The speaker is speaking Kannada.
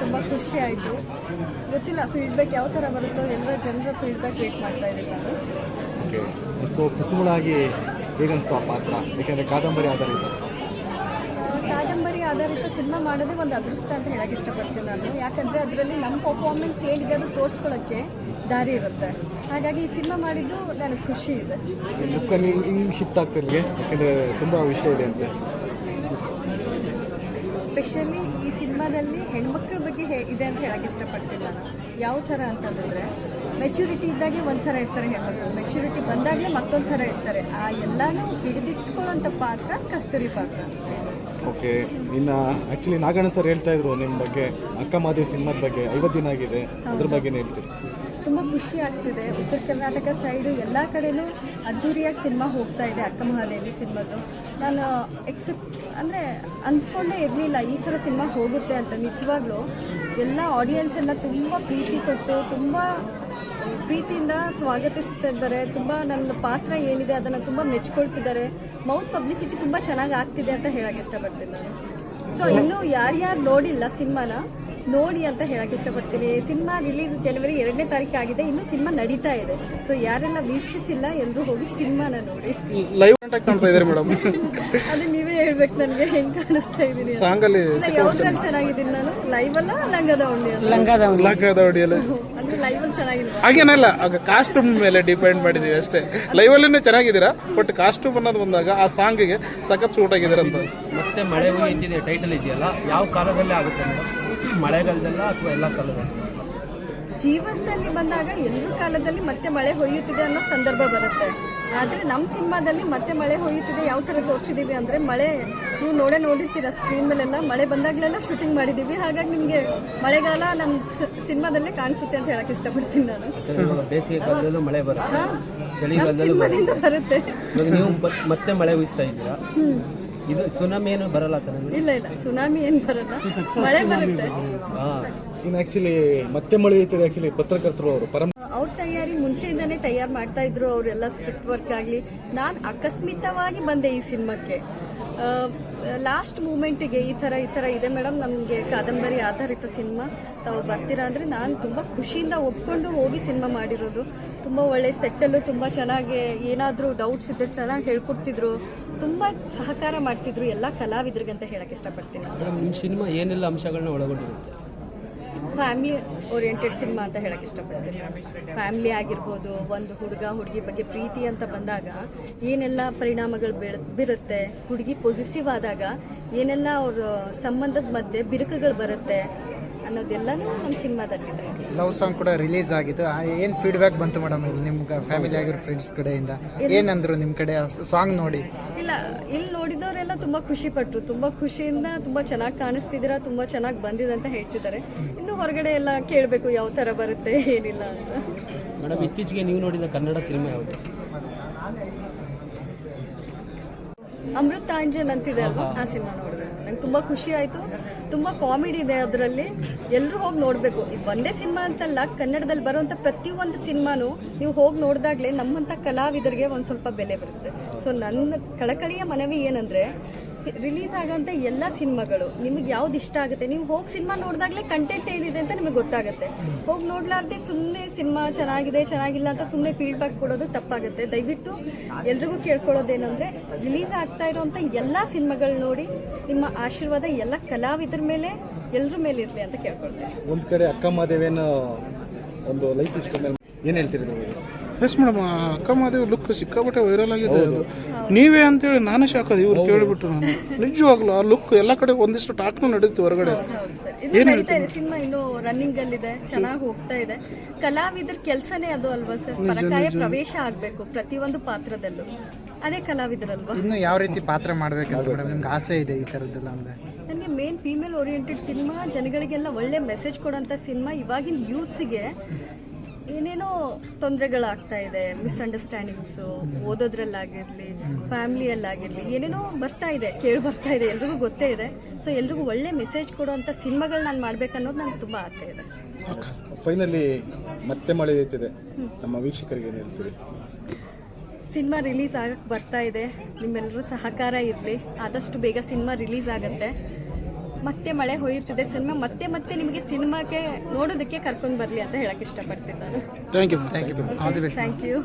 ತುಂಬ ಖುಷಿ ಆಯಿತು. ಗೊತ್ತಿಲ್ಲ ಫೀಡ್ಬ್ಯಾಕ್ ಯಾವ ಥರ ಬರುತ್ತೋ, ಎಲ್ಲ ಜನರ ಫೀಡ್ಬ್ಯಾಕ್ ವೇಟ್ ಮಾಡ್ತಾ ಇದ್ದೀನಿ ನಾನು. ಓಕೆ, ಸೊ ಕುಸುಮಳಾಗಿ ಹೇಗನ್ನಿಸ್ತು ಆ ಪಾತ್ರ? ಏಕೆಂದರೆ ಕಾದಂಬರಿ ಆಧಾರಿತ ಸಿನಿಮಾ ಮಾಡೋದೇ ಒಂದು ಅದೃಷ್ಟ ಅಂತ ಹೇಳಕ್ಕೆ ಇಷ್ಟಪಡ್ತೀನಿ ನಾನು. ಯಾಕಂದರೆ ಅದರಲ್ಲಿ ನಮ್ಮ ಪರ್ಫಾರ್ಮೆನ್ಸ್ ಏನಿದೆ ಅದು ತೋರಿಸ್ಕೊಳ್ಳೋಕ್ಕೆ ದಾರಿ ಇರುತ್ತೆ. ಹಾಗಾಗಿ ಈ ಸಿನಿಮಾ ಮಾಡಿದ್ದು ನನಗೆ ಖುಷಿ ಇದೆ. ಲುಕ್ಕಲ್ಲಿ ಹಿಂಗೆ ಶಿಫ್ಟ್ ಆಗ್ತಿರ್ಲಿ, ಯಾಕೆಂದರೆ ತುಂಬ ವಿಷಯ ಇದೆ ಅಂತ. ಸ್ಪೆಷಲಿ ಈ ಸಿನಿಮಾದಲ್ಲಿ ಹೆಣ್ಮಕ್ಳ ಬಗ್ಗೆ ಇದೆ ಅಂತ ಹೇಳಕ್ಕೆ ಇಷ್ಟಪಡ್ತೀನಿ ನಾನು. ಯಾವ ಥರ ಅಂತಂದರೆ ಮೆಚುರಿಟಿ ಇದ್ದಾಗೆ ಒಂಥರ ಇರ್ತಾರೆ ಹೆಣ್ಮಕ್ಳು, ಮೆಚುರಿಟಿ ಬಂದಾಗಲೇ ಮತ್ತೊಂದು ಥರ ಇರ್ತಾರೆ. ಆ ಎಲ್ಲನೂ ಹಿಡಿದಿಟ್ಕೊಳ್ಳೋಂಥ ಪಾತ್ರ ಕಸ್ತೂರಿ ಪಾತ್ರ. ಓಕೆ, ಇನ್ನು ಆ್ಯಕ್ಚುಲಿ ನಾಗಣ್ಣ ಸರ್ ಹೇಳ್ತಾ ಇದ್ರು ನಿಮ್ಮ ಬಗ್ಗೆ, ಅಕ್ಕ ಮಹಾದೇವಿ ಸಿನಿಮಾದ ಬಗ್ಗೆ 50 ದಿನ ಆಗಿದೆ, ಅದ್ರ ಬಗ್ಗೆ ಹೇಳ್ತೀರಿ? ತುಂಬ ಖುಷಿ ಆಗ್ತಿದೆ. ಉತ್ತರ ಕರ್ನಾಟಕ ಸೈಡು ಎಲ್ಲ ಕಡೆಯೂ ಅದ್ಧೂರಿಯಾಗಿ ಸಿನಿಮಾ ಹೋಗ್ತಾ ಇದೆ ಅಕ್ಕ ಮಹಾದೇವಿ ಸಿನಿಮಾದು. ನಾನು ಅಂದ್ಕೊಂಡೇ ಇರಲಿಲ್ಲ ಈ ಥರ ಸಿನಿಮಾ ಹೋಗುತ್ತೆ ಅಂತ. ನಿಜವಾಗ್ಲೂ ಎಲ್ಲ ಆಡಿಯನ್ಸ್ ಎಲ್ಲ ತುಂಬ ಪ್ರೀತಿ ಕೊಟ್ಟು ತುಂಬ ಪ್ರೀತಿಯಿಂದ ಸ್ವಾಗತಿಸ್ತಿದ್ದಾರೆ. ತುಂಬ ನನ್ನ ಪಾತ್ರ ಏನಿದೆ ಅದನ್ನು ತುಂಬ ಮೆಚ್ಕೊಳ್ತಿದ್ದಾರೆ. ಮೌತ್ ಪಬ್ಲಿಸಿಟಿ ತುಂಬ ಚೆನ್ನಾಗಿ ಆಗ್ತಿದೆ ಅಂತ ಹೇಳಕ್ಕೆ ಇಷ್ಟಪಡ್ತೀನಿ ನಾನು. ಸೊ ಇನ್ನೂ ಯಾರ್ಯಾರು ನೋಡಿಲ್ಲ ಸಿನಿಮಾನ ನೋಡಿ ಅಂತ ಹೇಳಕ್ಕೆ ಇಷ್ಟಪಡ್ತೀನಿ. ಸಿನಿಮಾ ರಿಲೀಸ್ ಜನವರಿ 2ನೇ ತಾರೀಕು ಆಗಿದೆ, ಇನ್ನೂ ಸಿನಿಮಾ ನಡೀತಾ ಇದೆ. ಸೊ ಯಾರೆಲ್ಲ ವೀಕ್ಷಿಸಿಲ್ಲ ಎಲ್ಲರೂ ಹೋಗಿ ಸಿನಿಮಾನ ನೋಡಿ. ಲೈವ್ ಕಾಂಟ್ಯಾಕ್ಟ್ ಮಾಡ್ತಾ ಇದ್ದಾರೆ ಮೇಡಮ್. ಅದು ನೀವೇ ಹೇಳ್ಬೇಕು ನನಗೆ ಹೆಂಗೆ ಕಾಣಿಸ್ತಾ ಇದ್ದೀನಿ. ಸಾಂಗಲ್ಲಿ ಯಾವ್ದ್ರಲ್ಲಿ ಚೆನ್ನಾಗಿದ್ದೀನಿ ನಾನು? ಲೈವಲ್ಲ ಲಂಗದ ಉಂಡಿಯಲ್ಲಿ ಅಂದ್ರೆ ಲೈವಲ್ಲಿ ಚೆನ್ನಾಗಿಲ್ಲ. ಹಾಗೇನಲ್ಲ, ಆಗ ಕಾಸ್ಟ್ಯೂಮ್ ಮೇಲೆ ಡಿಪೆಂಡ್ ಮಾಡಿದೀವಿ ಅಷ್ಟೇ. ಲೈವಲ್ಲೂ ಚೆನ್ನಾಗಿದ್ದೀರಾ, ಬಟ್ ಕಾಸ್ಟ್ಯೂಮ್ ಅನ್ನೋದು ಬಂದಾಗ ಆ ಸಾಂಗಿಗೆ ಸಖತ್ ಸೂಟ್ ಆಗಿದ್ದೀರ ಅಂತ. ಮತ್ತೆ ಮಳೆ ಹೋಗಿದ್ದಿದೆ ಟೈಟಲ್ ಇದೆಯಲ್ಲ, ಯಾವ ಕಾಲದಲ್ಲಿ ಆಗುತ್ತೆ ಮೇಡಮ್? ಮಳೆಗಾಲದಲ್ಲ ಅಥವಾ ಎಲ್ಲ ಕಾಲದಲ್ಲಿ? ಜೀವನದಲ್ಲಿ ಬಂದಾಗ ಎಲ್ಲರ ಕಾಲದಲ್ಲಿ ಮತ್ತೆ ಮಳೆ ಹೊಯ್ಯುತ್ತಿದೆ ಅನ್ನೋ ಸಂದರ್ಭ ಬರುತ್ತೆ. ಆದರೆ ನಮ್ಮ ಸಿನಿಮಾದಲ್ಲಿ ಮತ್ತೆ ಮಳೆ ಹೊಯ್ಯುತ್ತಿದೆ ಯಾವ ಥರ ತೋರಿಸಿದ್ದೀವಿ ಅಂದರೆ, ಮಳೆ ನೀವು ನೋಡಿರ್ತೀರ ಸ್ಕ್ರೀನ್ ಮೇಲೆಲ್ಲ, ಮಳೆ ಬಂದಾಗಲೆಲ್ಲ ಶೂಟಿಂಗ್ ಮಾಡಿದ್ದೀವಿ. ಹಾಗಾಗಿ ನಿಮಗೆ ಮಳೆಗಾಲ ನಮ್ಮ ಸಿನಿಮಾದಲ್ಲೇ ಕಾಣಿಸುತ್ತೆ ಅಂತ ಹೇಳಕ್ಕೆ ಇಷ್ಟಪಡ್ತೀನಿ ನಾನು. ಬೇಸಿಗೆ ಕಾಲದಲ್ಲೂ ಮಳೆ ಬರುತ್ತೆ, ಚಳಿಗಾಲದಲ್ಲೂ ಬರುತ್ತೆ. ನೀವು ಮತ್ತೆ ಮಳೆ ಹುಯ್ತಾ ಇದ್ದೀರಾ? ಇದು ಸುನಾಮಿ ಏನು ಬರಲ್ಲ ತಾನೆ? ಇಲ್ಲ ಸುನಾಮಿ ಏನು ಬರಲ್ಲ, ಮಳೆ ಬರುತ್ತೆ. ಇನ್ನು ಆ್ಯಕ್ಚುಲಿ ಮತ್ತೆ ಮಳೆ ಐತಿದೆ. ಆ್ಯಕ್ಚುಲಿ ಪತ್ರಕರ್ತರು ಅವ್ರ ತಯಾರಿ ಮುಂಚೆಯಿಂದನೇ ತಯಾರು ಮಾಡ್ತಾ ಇದ್ರು, ಅವರೆಲ್ಲ ಸ್ಕ್ರಿಪ್ಟ್ ವರ್ಕ್ ಆಗಲಿ. ನಾನು ಅಕಸ್ಮಿತವಾಗಿ ಬಂದೆ ಈ ಸಿನಿಮಾಕ್ಕೆ. ಲಾಸ್ಟ್ ಮೂಮೆಂಟಿಗೆ ಈ ಥರ ಇದೆ ಮೇಡಮ್, ನಮಗೆ ಕಾದಂಬರಿ ಆಧಾರಿತ ಸಿನಿಮಾ ತಾವು ಬರ್ತೀರಾ ಅಂದರೆ ನಾನು ತುಂಬ ಖುಷಿಯಿಂದ ಒಪ್ಕೊಂಡು ಹೋಗಿ ಸಿನಿಮಾ ಮಾಡಿರೋದು. ತುಂಬ ಒಳ್ಳೆ ಸೆಟ್ಟಲ್ಲೂ ತುಂಬ ಚೆನ್ನಾಗಿ ಏನಾದರೂ ಡೌಟ್ಸ್ ಇದ್ದರೆ ಚೆನ್ನಾಗಿ ಹೇಳ್ಕೊಡ್ತಿದ್ರು, ತುಂಬ ಸಹಕಾರ ಮಾಡ್ತಿದ್ರು ಎಲ್ಲ ಕಲಾವಿದರಿಗೆ ಅಂತ ಹೇಳಕ್ಕೆ ಇಷ್ಟಪಡ್ತೀನಿ. ಮೇಡಮ್, ನಿಮ್ಮ ಸಿನಿಮಾ ಏನೆಲ್ಲ ಅಂಶಗಳನ್ನ ಒಳಗೊಂಡಿರುತ್ತೆ? ಫ್ಯಾಮಿಲಿ ಓರಿಯೆಂಟೆಡ್ ಸಿನಿಮಾ ಅಂತ ಹೇಳಕ್ಕೆ ಇಷ್ಟಪಡ್ತೀನಿ. ಫ್ಯಾಮಿಲಿ ಆಗಿರ್ಬೋದು, ಒಂದು ಹುಡುಗಿ ಬಗ್ಗೆ ಪ್ರೀತಿ ಅಂತ ಬಂದಾಗ ಏನೆಲ್ಲ ಪರಿಣಾಮಗಳು ಬೀರುತ್ತೆ, ಹುಡುಗಿ ಪೊಸಿಟಿವ್ ಆದಾಗ ಏನೆಲ್ಲ ಅವ್ರ ಸಂಬಂಧದ ಮಧ್ಯೆ ಬಿರುಕುಗಳು ಬರುತ್ತೆ ಅನ್ನೋದೆಲ್ಲನೂ ನಮ್ಮ ಸಿನಿಮಾದಲ್ಲಿದೆ. ಲವ್ ಸಾಂಗ್ ಕೂಡ ರಿಲೀಸ್ ಆಗಿತ್ತು. ಏನು ಫೀಡ್ಬ್ಯಾಕ್ ಬಂತು ಮೇಡಮ್ ಇಲ್ಲಿ ನಿಮ್ಗೆ ಫ್ಯಾಮಿಲಿ ಆಗಿರೋ ಫ್ರೆಂಡ್ಸ್ ಕಡೆಯಿಂದ? ಏನಂದ್ರು ನಿಮ್ಮ ಕಡೆ ಸಾಂಗ್ ನೋಡಿ? ಇಲ್ಲ, ಇಲ್ಲಿ ನೋಡಿದವರೆಲ್ಲ ತುಂಬ ಖುಷಿ ಪಟ್ಟರು, ತುಂಬ ಖುಷಿಯಿಂದ ತುಂಬ ಚೆನ್ನಾಗಿ ಕಾಣಿಸ್ತಿದ್ದೀರಾ, ತುಂಬ ಚೆನ್ನಾಗಿ ಬಂದಿದೆ ಅಂತ ಹೇಳ್ತಿದ್ದಾರೆ. ಇನ್ನು ಹೊರಗಡೆ ಎಲ್ಲ ಕೇಳಬೇಕು ಯಾವ ಥರ ಬರುತ್ತೆ ಏನಿಲ್ಲ ಅಂತ. ಮೇಡಮ್, ಇತ್ತೀಚೆಗೆ ನೀವು ನೋಡಿದ ಕನ್ನಡ ಸಿನಿಮಾ ಯಾವುದು? ಅಮೃತಾಂಜನ್ ಅಂತಿದೆ ಅಲ್ವಾ, ಆ ಸಿನಿಮಾ ನೋಡಿದೆ. ನಂಗೆ ತುಂಬ ಖುಷಿ ಆಯಿತು. ತುಂಬ ಕಾಮಿಡಿ ಇದೆ ಅದರಲ್ಲಿ, ಎಲ್ಲರೂ ಹೋಗಿ ನೋಡಬೇಕು. ಇದು ಒಂದೇ ಸಿನಿಮಾ ಅಂತಲ್ಲ, ಕನ್ನಡದಲ್ಲಿ ಬರುವಂಥ ಪ್ರತಿಯೊಂದು ಸಿನಿಮಾನು ನೀವು ಹೋಗಿ ನೋಡಿದಾಗಲೇ ನಮ್ಮಂಥ ಕಲಾವಿದರಿಗೆ ಒಂದು ಸ್ವಲ್ಪ ಬೆಲೆ ಬರುತ್ತೆ. ಸೊ ನನ್ನ ಕಳಕಳಿಯ ಮನವಿ ಏನಂದರೆ, ರಿಲೀಸ್ ಆಗೋಂಥ ಎಲ್ಲ ಸಿನಿಮಾಗಳು ನಿಮಗೆ ಯಾವ್ದು ಇಷ್ಟ ಆಗುತ್ತೆ, ನೀವು ಹೋಗಿ ಸಿನಿಮಾ ನೋಡಿದಾಗಲೇ ಕಂಟೆಂಟ್ ಏನಿದೆ ಅಂತ ನಿಮಗೆ ಗೊತ್ತಾಗುತ್ತೆ. ಹೋಗಿ ನೋಡಲಾರ್ದೆ ಸುಮ್ಮನೆ ಸಿನಿಮಾ ಚೆನ್ನಾಗಿಲ್ಲ ಅಂತ ಸುಮ್ಮನೆ ಫೀಡ್ಬ್ಯಾಕ್ ಕೊಡೋದು ತಪ್ಪಾಗುತ್ತೆ. ದಯವಿಟ್ಟು ಎಲ್ರಿಗೂ ಕೇಳ್ಕೊಳ್ಳೋದೇನೆಂದರೆ, ರಿಲೀಸ್ ಆಗ್ತಾ ಇರೋವಂಥ ಎಲ್ಲ ಸಿನಿಮಾಗಳು ನೋಡಿ ನಿಮ್ಮ ಆಶೀರ್ವಾದ ಎಲ್ಲ ಕಲಾವಿದರ ಮೇಲೆ ಎಲ್ಲರ ಮೇಲೆ ಇರಲಿ ಅಂತ ಕೇಳ್ಕೊಳ್ತೀನಿ. ಒಂದು ಕಡೆ ಅಕ್ಕ ಮಹಾದೇವಿನ ಒಂದು ಲೈಫ್ ಇಷ್ಟ ಏನು ಹೇಳ್ತೀರಿ ನೀವು? ಎಸ್ ಮೇಡಮ್, ಅಕ್ಕ ಮಹಾದೇವಿ ಲುಕ್ ಸಿಕ್ಕಾಪಟ್ಟೆ ವೈರಲ್ ಆಗಿದೆ. ಅದು ನೀವೇ ಅಂತೇಳಿ ನಾನೇ ಶಾಕ್ ಅದು ಇವ್ರು ಕೇಳಿಬಿಟ್ಟು. ನಾನು ನಿಜವಾಗ್ಲೂ ಆ ಲುಕ್ ಎಲ್ಲ ಕಡೆ ಒಂದಿಷ್ಟು ಟಾಕ್ನು ನಡೀತು ಹೊರಗಡೆ. ಸಿನಿಮಾ ಇನ್ನು ರನ್ನಿಂಗ್ ಅಲ್ಲಿದೆ, ಚೆನ್ನಾಗಿ ಹೋಗ್ತಾ ಇದೆ. ಕಲಾವಿದರ ಕೆಲಸನೇ ಅದು ಅಲ್ವಾ ಸರ್, ಪರಕಾಯ ಪ್ರವೇಶ ಆಗಬೇಕು ಪ್ರತಿಯೊಂದು ಪಾತ್ರದಲ್ಲೂ. ಅದೇ ಕಲಾವಿದರಲ್ವಾ. ಇನ್ನು ಯಾವ ರೀತಿ ಪಾತ್ರ ಮಾಡಬೇಕಂತ ಮೇಡಮ್ ನಿಮ್ಗೆ ಆಸೆ ಇದೆ ಈ ಥರದ್ದೆಲ್ಲ? ಅಂದರೆ ನನಗೆ ಮೇನ್ ಫೀಮೇಲ್ ಓರಿಯೆಂಟೆಡ್ ಸಿನಿಮಾ, ಜನಗಳಿಗೆಲ್ಲ ಒಳ್ಳೆ ಮೆಸೇಜ್ ಕೊಡೋಂಥ ಸಿನಿಮಾ. ಇವಾಗಿನ ಯೂತ್ಸಿಗೆ ಏನೇನೋ ತೊಂದರೆಗಳಾಗ್ತಾ ಇದೆ, ಮಿಸ್ಅಂಡರ್ಸ್ಟ್ಯಾಂಡಿಂಗ್ಸು, ಓದೋದ್ರಲ್ಲಾಗಿರಲಿ, ಫ್ಯಾಮಿಲಿಯಲ್ಲಾಗಿರಲಿ, ಏನೇನೋ ಬರ್ತಾ ಇದೆ, ಬರ್ತಾ ಇದೆ, ಎಲ್ರಿಗೂ ಗೊತ್ತೇ ಇದೆ. ಸೊ ಎಲ್ರಿಗೂ ಒಳ್ಳೆ ಮೆಸೇಜ್ ಕೊಡೋವಂಥ ಸಿನಿಮಾಗಳು ನಾನು ಮಾಡ್ಬೇಕನ್ನೋದು ನನಗೆ ತುಂಬ ಆಸೆ ಇದೆ. ಫೈನಲಿ ಮತ್ತೆ ಮಳೆ ಐತಿದೆ, ನಮ್ಮ ವೀಕ್ಷಕರಿಗೆ ಏನು ಹೇಳ್ತೀರಿ? ಸಿನಿಮಾ ರಿಲೀಸ್ ಆಗಕ್ಕೆ ಬರ್ತಾ ಇದೆ, ನಿಮ್ಮೆಲ್ಲರೂ ಸಹಕಾರ ಇರಲಿ. ಆದಷ್ಟು ಬೇಗ ಸಿನಿಮಾ ರಿಲೀಸ್ ಆಗುತ್ತೆ. ಮತ್ತೆ ಮಳೆ ಹೊಯ್ಯುತ್ತಿದೆ ಸಿನಿಮಾ ಮತ್ತೆ ಮತ್ತೆ ನಿಮಗೆ ಸಿನಿಮಾಗೆ ನೋಡೋದಕ್ಕೆ ಕರ್ಕೊಂಡು ಬರಲಿ ಅಂತ ಹೇಳಕ್ಕೆ ಇಷ್ಟಪಡ್ತೀನಿ ನಾನು. Thank you thank you all the best. Thank you.